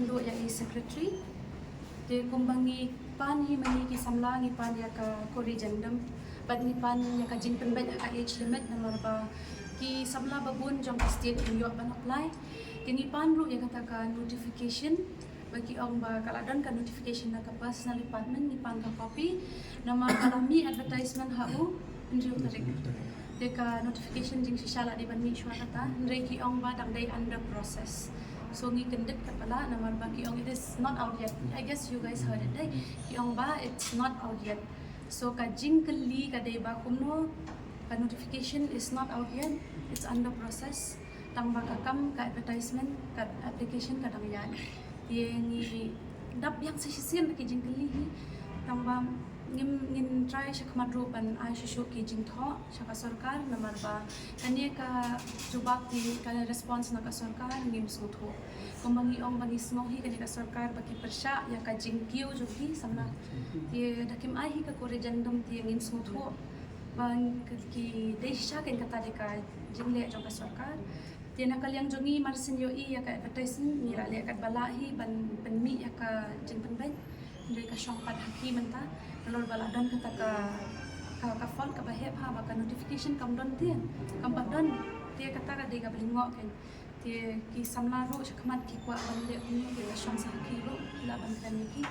kendo ya secretary te kumbangi pan hi mani ki samla ngi pan ya ka corrigendum but ni pan ya ka jing pen ka age limit nomor ba ki samla babun jong state in yo ban apply tini pan ru ya kata ka notification bagi ong ba kaladon ka notification na ka personal department ni pan ka copy nama kalami advertisement hau injo tarik deka notification jing sisala di ban mi shwa kata ndai ki ong ba dang dai under process. So ngi kendet kapala namar ba ki ong it is not out yet. I guess you guys heard it, right? Ki ong ba it's not out yet. So ka jing kali ka dai ba kumno ka notification is not out yet. It's under process. Tang ba ka kam ka advertisement ka application ka dang yan. Ye ngi dap yang sisian ki jing kali hi tang ba ngin try siya kamadrupan ay siya ki jing tho siya ka sarkar namar ba kanya ka jubak ti ka response na ka sarkar ngim sutho kumbangi ong bangis mo hi kanya ka sarkar baki persya ya ka jing kiyo jogi samna ti dakim ay hi ka corrigendum ti ngin sutho bang ki dei siya ken kata de ka jing le jong ka sarkar ti nakalyang jongi marsin yo i ya ka advertisement ni le ka balahi ban penmi ya ka jing penbai dari ka syong pad hakim enta lor baladan kata ka phone ka bahep ha ba ka notification kam don tien kam badan dia kata ka dega blingok kan dia ki samla ro shakmat ki kwa ban le ni ka syong sa ki ro la ban kan ki